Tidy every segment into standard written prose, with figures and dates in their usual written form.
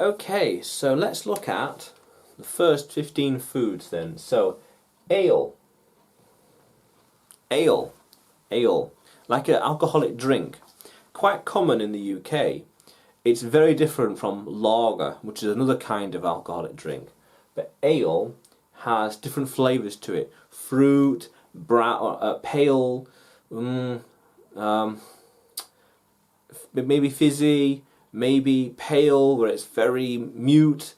Okay, so let's look at the first 15 foods then. So, ale. Ale. Ale. Like an alcoholic drink. Quite common in the UK. It's very different from lager, which is another kind of alcoholic drink. But ale has different flavours to it. Fruit, brown, pale, maybe fizzy, maybe pale, where it's very mute,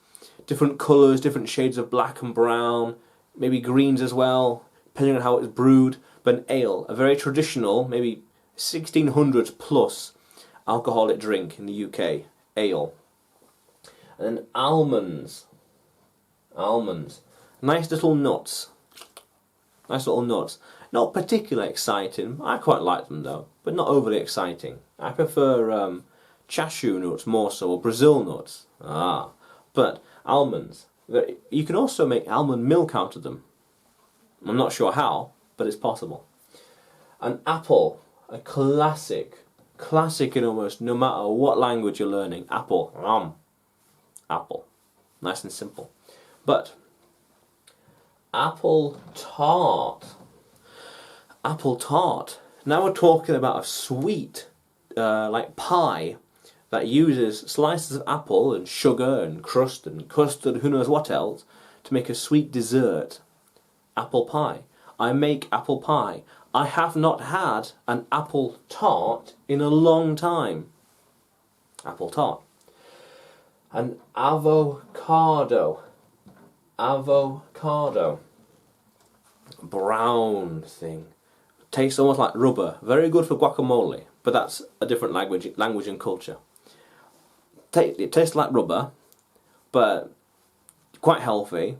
different colours, different shades of black and brown, maybe greens as well, depending on how it's brewed. But an ale, a very traditional, maybe 1600s plus alcoholic drink in the UK, ale. And then almonds. Almonds. Nice little nuts. Nice little nuts. Not particularly exciting. I quite like them though, but not overly exciting. I prefer cashew nuts more so, or Brazil nuts. But almonds. You can also make almond milk out of them. I'm not sure how, but it's possible. An apple, a classic in almost no matter what language you're learning. Apple. Apple. Nice and simple. But apple tart. Apple tart. Now we're talking about a sweet, like pie, that uses slices of apple and sugar and crust and custard, who knows what else, to make a sweet dessert. Apple pie. I make apple pie. I have not had an apple tart in a long time. Apple tart. An avocado. Avocado. Brown thing. Tastes almost like rubber. Very good for guacamole, but that's a different language and culture. It tastes like rubber, but quite healthy.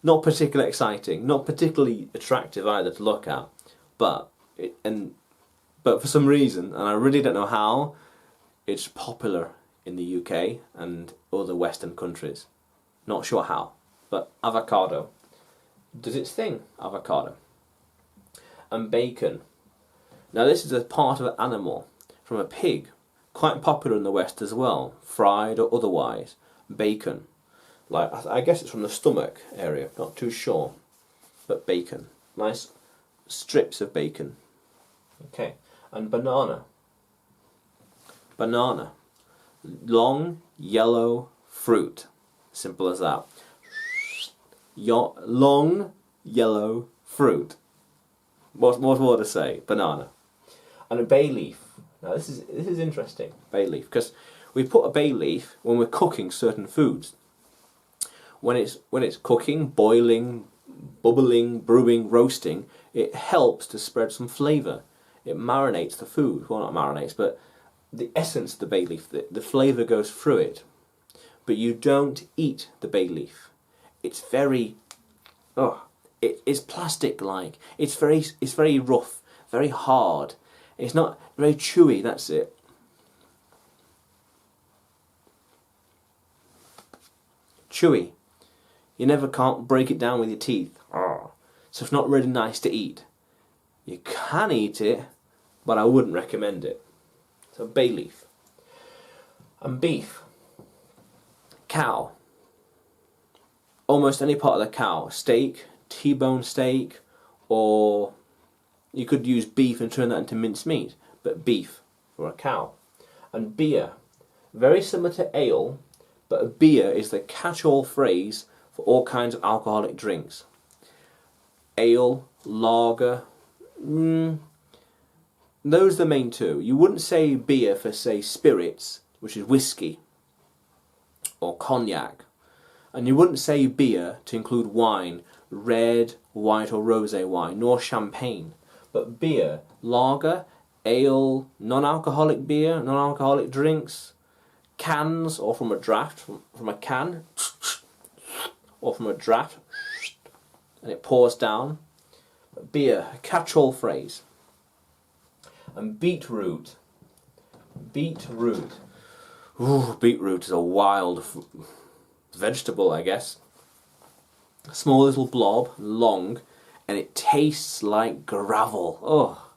Not particularly exciting, not particularly attractive either to look at, but for some reason, and I really don't know how, it's popular in the UK and other Western countries. Not sure how, but avocado does its thing. Avocado. And bacon. Now this is a part of an animal from a pig, quite popular in the West as well, fried or otherwise. Bacon. Like, I guess it's from the stomach area, not too sure. But bacon. Nice strips of bacon. Okay. And banana. Banana. Long, yellow fruit. Simple as that. Long, yellow fruit. What more to say? Banana. And a bay leaf. Now this is interesting. Bay leaf. Because we put a bay leaf when we're cooking certain foods. When it's cooking, boiling, bubbling, brewing, roasting, it helps to spread some flavour. It marinates the food. Well, not marinates, but the essence of the bay leaf, the flavour goes through it. But you don't eat the bay leaf. It's very, it's plastic-like. It's very rough, very hard. It's not very chewy. That's it. Chewy. You can't break it down with your teeth. So it's not really nice to eat. You can eat it, but I wouldn't recommend it. So bay leaf. And beef. Cow. Almost any part of the cow. Steak, T-bone steak, or you could use beef and turn that into mincemeat. But beef for a cow. And beer. Very similar to ale, but a beer is the catch-all phrase for all kinds of alcoholic drinks. Ale, lager, those are the main two. You wouldn't say beer for, say, spirits, which is whiskey, or cognac. And you wouldn't say beer to include wine, red, white or rosé wine, nor champagne. But beer, lager, ale, non-alcoholic beer, non-alcoholic drinks, cans, or from a draft, from a can, or from a draft, and it pours down. Beer, a catch-all phrase. And beetroot. Beetroot. Ooh, beetroot is a wild vegetable, I guess. A small little blob, long, and it tastes like gravel. Oh,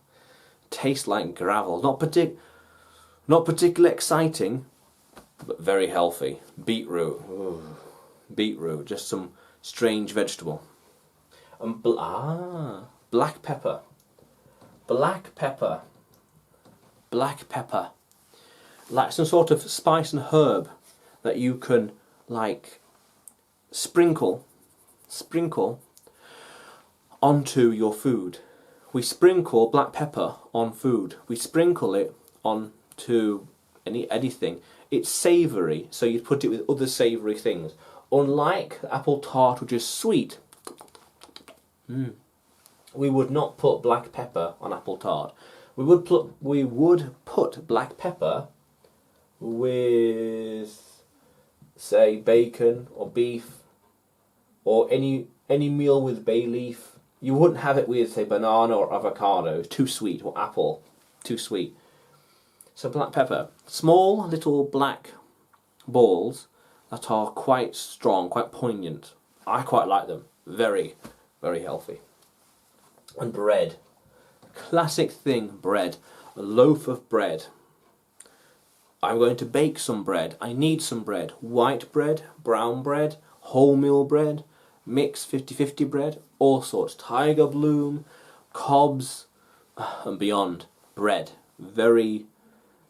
tastes like gravel. Not particularly exciting, but very healthy. Beetroot. Ooh. Beetroot, just some strange vegetable. And black pepper. Black pepper. Black pepper. Like some sort of spice and herb that you can like sprinkle onto your food. We sprinkle black pepper on food. We sprinkle it onto anything. It's savoury, so you'd put it with other savoury things. Unlike apple tart, which is sweet, we would not put black pepper on apple tart. We would put black pepper with, say, bacon or beef or any meal with bay leaf. You wouldn't have it with, say, banana or avocado. It's too sweet, or apple, too sweet. So black pepper, small little black balls that are quite strong, quite poignant. I quite like them. Very, very healthy. And bread. Classic thing, bread. A loaf of bread. I'm going to bake some bread. I need some bread. White bread, brown bread, wholemeal bread, mixed 50-50 bread, all sorts. Tiger bloom, cobs, and beyond. Bread. Very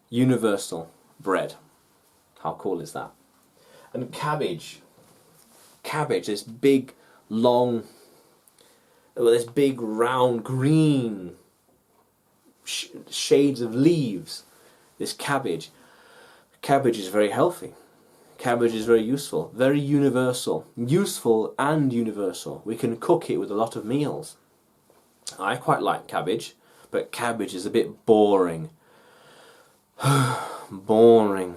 universal bread. How cool is that? And cabbage. Cabbage, this big, long, this big, round, green shades of leaves. This cabbage. Cabbage is very healthy. Cabbage is very useful. Very universal. Useful and universal. We can cook it with a lot of meals. I quite like cabbage, but cabbage is a bit boring. Boring.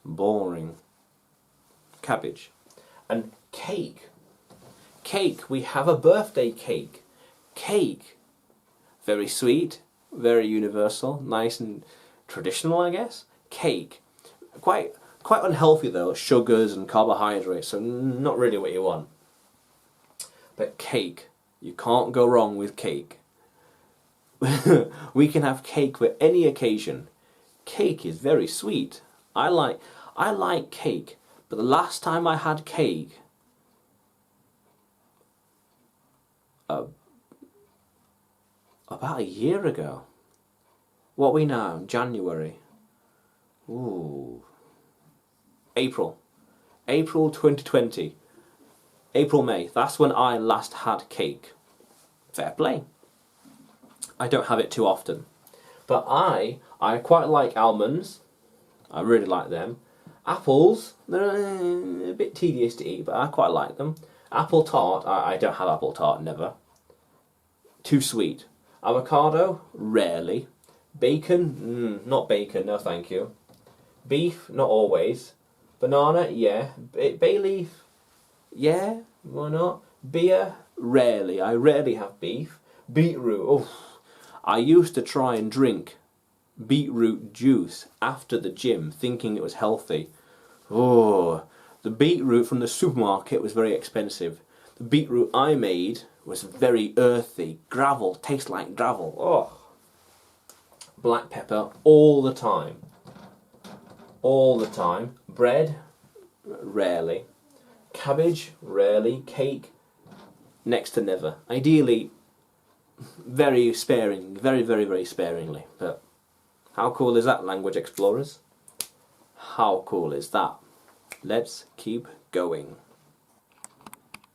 Boring. Cabbage. And cake. Cake. We have a birthday cake. Cake. Very sweet. Very universal. Nice and traditional, I guess. Cake. Quite unhealthy though. Sugars and carbohydrates. So not really what you want. But cake. You can't go wrong with cake. We can have cake for any occasion. Cake is very sweet. I like cake, but the last time I had cake, about a year ago. What are we now? January. Ooh. April 2020. April, May. That's when I last had cake. Fair play. I don't have it too often. But I quite like almonds. I really like them. Apples, they're a bit tedious to eat, but I quite like them. Apple tart, I don't have apple tart, never. Too sweet. Avocado, rarely. Bacon, not bacon, no thank you. Beef, not always. Banana, yeah. Bay leaf, yeah, why not? Beer, rarely. I rarely have beef. Beetroot, oh. I used to try and drink beetroot juice after the gym, thinking it was healthy. Oh, the beetroot from the supermarket was very expensive. The beetroot I made was very earthy. Gravel, tastes like gravel. Oh. Black pepper all the time. All the time. Bread, rarely. Cabbage, rarely. Cake, next to never. Ideally, very sparing, very, very, very sparingly. But how cool is that, language explorers? How cool is that? Let's keep going.